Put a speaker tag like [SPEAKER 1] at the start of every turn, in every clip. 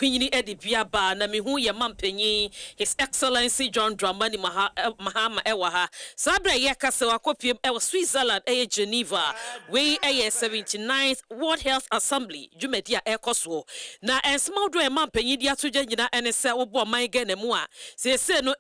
[SPEAKER 1] Queenie Eddie Biaba na mihu ye mampenyi His Excellency John Dramani Mahama Ewaha Sabra Yakase wakopiem ewa Switzerland Geneva we 79th World Health Assembly Jumedia Akosua na ensmaudo mampenyi dia toja nyina enese obo man gane mu a se no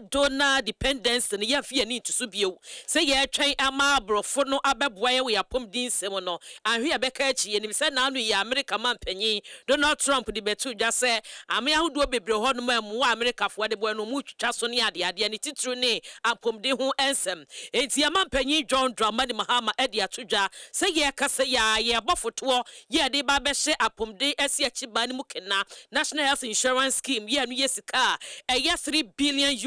[SPEAKER 1] donor dependence ne yafie ni ntuso bio se ye twen ama brofo no abeboa ye we apom din semo no ahwe abeka achi ye ni se na anu ye America mampenyi Donald Trump di betu dwa se ame ahodo bebre ho no mamu America fo de bo no mu twitwa so ne ade ne titru ne apom de ho ensem enti mampenyi John Dramani Mahama edi atodwa se ye kase ya ye bofoto ye de ba be hye apom de esi achiba ne mu kena National Health Insurance Scheme ye anu yesika $3 billion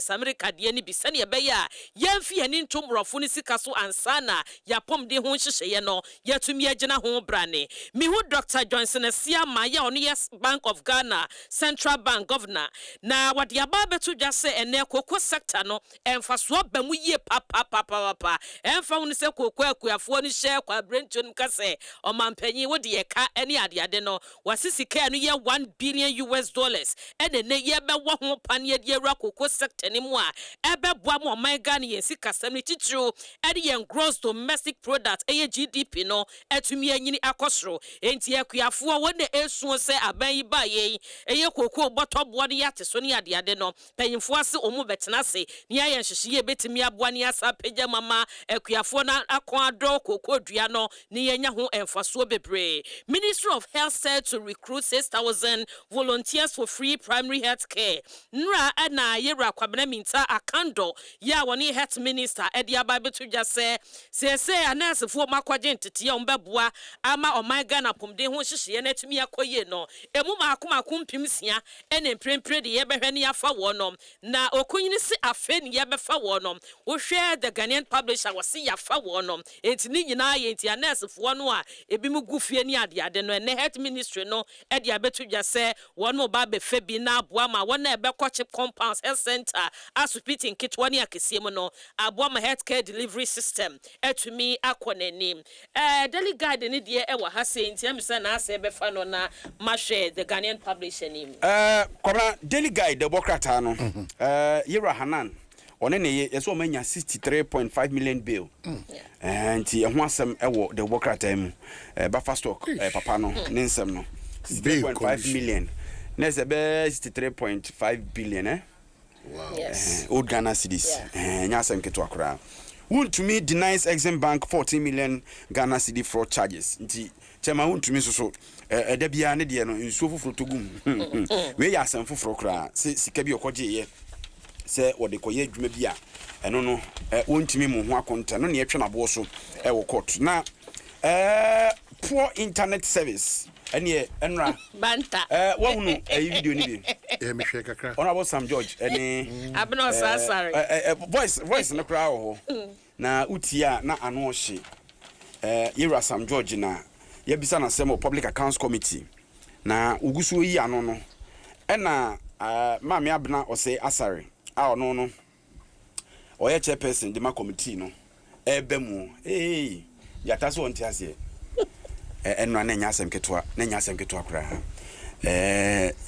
[SPEAKER 1] America de ni bi se ne be ya yemfi ani ntomrofo ne sika so ansana ya pom de ho hyehyeye no yatumi agina ho brane mi hu Dr. Johnson Siama ya ono yes Bank of Ghana Central Bank Governor na wade aba betu dwa se ene koko sector no emfaso ba mu ye papa emfa hu ne se koko akuafo ni hye kwa brentun mkase omampanyi wode ye ka ene ade no wasisika no ye $1 billion ene ne ye be wo ho pan ye de awura koko sector ni mu a ebe boa mo man Ghana ye sika sam ni titru ede ye gross domestic product GDP no etumi anyini akosoro enti akuafo wonde esuo se aban yi ba ye eye koko botobo ne yate so ne ade no panyimfo ase omu betena se ne aye hyehyeye betimi aboa ne asa pagya mama akuafo na akon ado koko dua no ne yenya ho emfaso bebre. Ministry of Health said to recruit 6,000 volunteers for free primary health care nra na yera Kwabena minta akando ya woni health minister edi aba betu dwa se anasefo makwaje ntete ombeboa ama omaiga na pomde ho hyehye na tumi akoye no emu maakoma mpimsia ene mprempre de yebehwe ne yafa wo no na okunyini si afe ne yebefa wo no wo hwe the Ghanaian publisher wasi yafa wo no enti ni nyina ye enti anasefo no a ebi mu gufie ni ade no ene health ministry no edi abetu dwa se wo no ba be fa bi na aboa ma wo na ebekwache compounds health center asupiti nkitwa ne akesie mu no aboa ma healthcare delivery system etumi akonanim daily guide ni de ewa ha se enti amisa na ase befa no na mahwe the Ghanaian publisher nim
[SPEAKER 2] Kwabena daily guide the bokrata no Yera Hanan one ne yeso manya 63.5 million bill and ho asem ewo the bokrata mu bafa stock papa no Nsem no 3.5 million nese be 63.5 billion
[SPEAKER 3] Wow.
[SPEAKER 1] Yes.
[SPEAKER 2] Old Ghana cedis nyasem keto akra Wontumi denies Exim Bank 14 million Ghana cedi fraud charges nti chema Wontumi so da bia ne de no nsuo foforo togum we ya asem foforo kra se sika bi okoje ye se wode koye adwuma bia eno no Wontumi mu ho akonta no ne yetwe nabo so wo court na poor internet service ene enra
[SPEAKER 1] banta
[SPEAKER 2] wa hunu video ni bi
[SPEAKER 3] Me hwe kakra
[SPEAKER 2] Honorable Sam George ene
[SPEAKER 1] abno sasare
[SPEAKER 2] voice no kra ho na utia na ano hye Yera Sam George na yebisa na semo Public Accounts Committee na ugusu yi ano no ena maame abna Osei asare a ono no oye chairperson de ma committee no ebemu yata so onti ase enwa na nyasem ketoa kra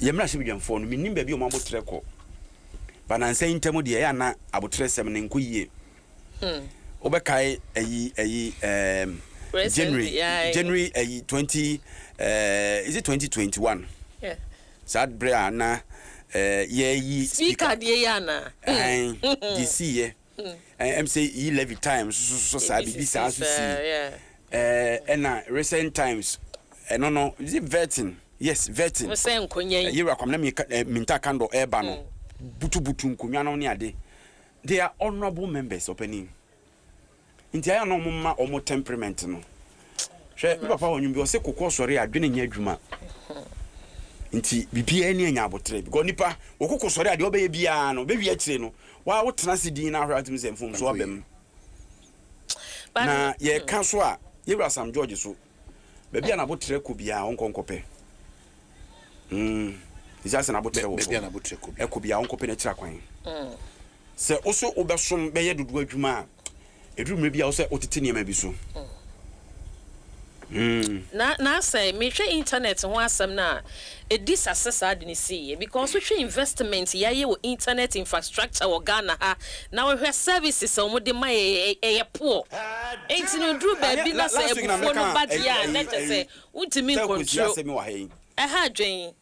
[SPEAKER 2] yemra hye bidwamfo no minim ba bi o mabotre ko banansa intemu de ya na abotresem ne nkoyie obekai ayi January 20 is it 2021
[SPEAKER 1] yeah
[SPEAKER 2] sad bra na ye
[SPEAKER 1] speaker de yana
[SPEAKER 2] DC ye MC levy times so sabi bi sa so see na recent times no is it vetting yes vetting
[SPEAKER 1] we say nkonyan
[SPEAKER 2] Yera Kwabena minta kando eba no butu nkonwa no ne ade they are honorable members opening nti aya no mumma omo temperament no hwe papa wonwum bi o se kokko sori adwene nya adwuma nti bibia ni anya abotre because nipa okokko sori ade obeye bia no be wi akire no wa wotena sidin na ahwa atum se mfom so obem na ye ka so a Yera Sam George so bebia na abotre ko bia onkonkope izase na abotre wo bebia na abotre ko bia onkope na kira kwan se oso obesom beye dudu adwuma edurumre bia wo se otete niam bi so
[SPEAKER 1] Na say me hwe internet ho asem na e disassess NDC because we hwe investment ya ye wo internet infrastructure wo Ghana ha na we hwe services o mo de ma e poor enti no dru ba bi na say ebufo no bad ya na say Wontumi control ha dwen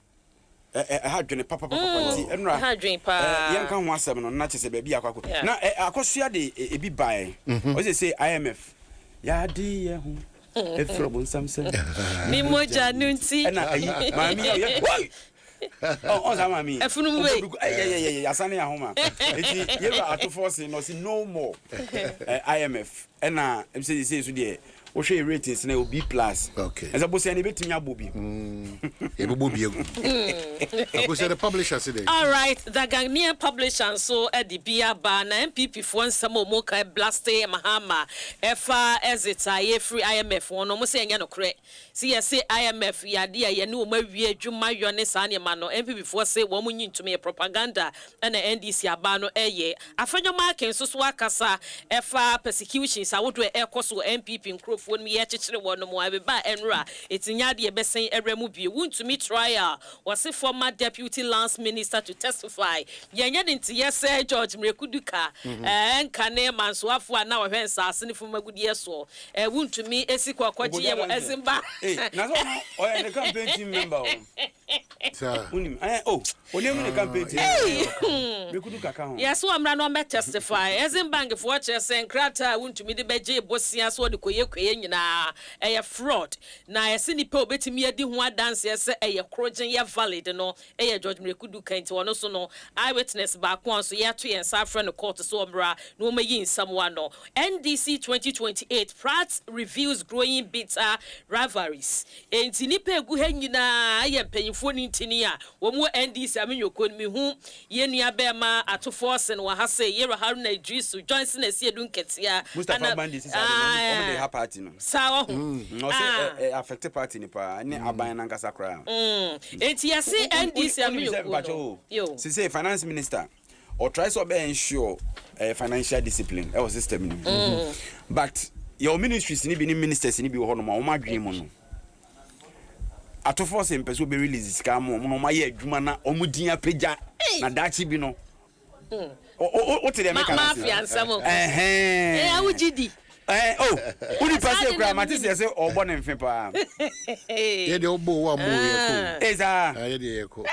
[SPEAKER 2] ha dwen papa nti enra
[SPEAKER 1] ha dwen pa
[SPEAKER 2] yen kan ho asem no na chese ba bi akwako na Akosua de ebi bae o say IMF ya di ye ho efro Nsem
[SPEAKER 1] mi moja nunti
[SPEAKER 2] mami oh mami
[SPEAKER 1] efunu we
[SPEAKER 2] Asante ya homa eti ye ba to force no see no more IMF na em say so de o hwe ratings na B+.
[SPEAKER 3] Okay.
[SPEAKER 2] Eza bo say na betimi abobi.
[SPEAKER 3] E bo bi egu. Akosua the publisher today.
[SPEAKER 1] All right, the Ghanaian publisher so at the Bia Ba na MPP for Nsem mo kai blaste Mahama efa ezita ye free IMF one mo say nya no kre. See ya say IMF ya dia ye ne o mawie adwuma yo ne sa ne ma no MPP for say wo mo nyintumi propaganda na NDC aba no eye. Afanyo market so akasa efa persecutions awodo ekoso MPP nkro phone me yechire wono mo abeba enra etinya de besen eremu bi Wontumi trial was former deputy lance minister to testify yenya de ntiye say George Mrekuduka enkane mansoafo na wo hwensa asene fo magudie so Wontumi esiko akwaji ye wo ezimba
[SPEAKER 2] na so o ya the campaign team member
[SPEAKER 3] sir
[SPEAKER 2] unim onem the campaign team Mrekuduka ka ho
[SPEAKER 1] yes so amra no me testify ezimba fo che sen krata Wontumi de beje bosia so de koye nyina fraud na yesi nipa obetimi adi ho adanse ese krogen ye valid no George Mrekuduka nti wono so no eyewitness ba ko so ye to yen safra no court so omra no mayi nsam no NDC 2028 Pratt reveals growing bitter rivalries enti nipa egu ha nyina ye mpanyifo ni ntini a wo mu NDC amenyoko mi hu ye nua be ma ato force no ha say ye Haruna Idrisu Johnson esi edu nketia
[SPEAKER 2] Mustafa Bandi sisa de ha party no
[SPEAKER 1] sawa
[SPEAKER 2] no say affected party ni pa ni aban na nkasa kra
[SPEAKER 1] enti ya say NDC amenyoko
[SPEAKER 2] yo say finance minister or try to be ensure financial discipline e was system ni but your ministries ni bi ni ministers ni bi ho no ma o ma dwen mu no atofo se mpeso be release sika mo no ma ye adwuma na o mudin apagya na dachi bi no o te dem ka na
[SPEAKER 1] mafia nsamo awugidi
[SPEAKER 2] uni passe kwa matisi say obo ne mfe pa
[SPEAKER 3] ye de obo wa mo ye ko
[SPEAKER 2] eza
[SPEAKER 3] ye de ye ko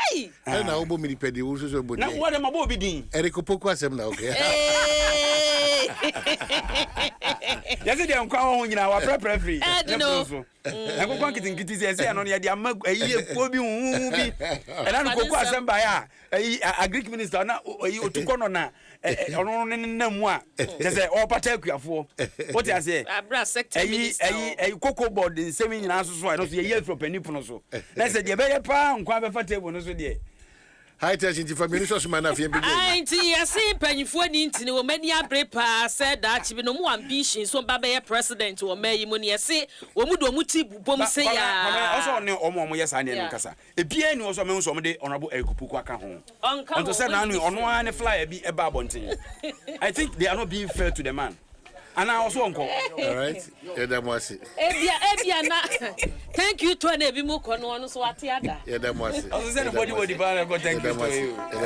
[SPEAKER 3] na obo mi pedi wo so bo
[SPEAKER 2] na wo de mabo bi din
[SPEAKER 3] eriko poku asem na okay
[SPEAKER 2] yesi de nkwa ho nyina wa free na kokwa kitingiti say no ye de ama ayi ekuo bi hu bi na no kokwa asem ba ya agric minister na otuko no na ono ne mu a say o pata akuafo what you say
[SPEAKER 1] abra sector minister
[SPEAKER 2] koko board Nsem nyina so so no so ye from penipu no so na say de be ye pa nkwa be fa table no so de
[SPEAKER 3] high tension family so so man afia be
[SPEAKER 1] anti yesi panyifo ni ntini wo mani abrepa said that be no mu ambition so ba be president wo mayi mu ne yesi wo mu do mu ti bubom se ya
[SPEAKER 2] also ne omo yesa ne no kasa ebia ni also me so mo de honorable Ekupuku aka ho onto say na no ono an flyer bi e ba bonten I think they are not being fair to the man and I also uncle
[SPEAKER 3] all right edamwasi
[SPEAKER 1] ebia na thank you to na ebi mu ko no so ate ada
[SPEAKER 3] edamwasi
[SPEAKER 2] also say nobody wo di ba go thank you to you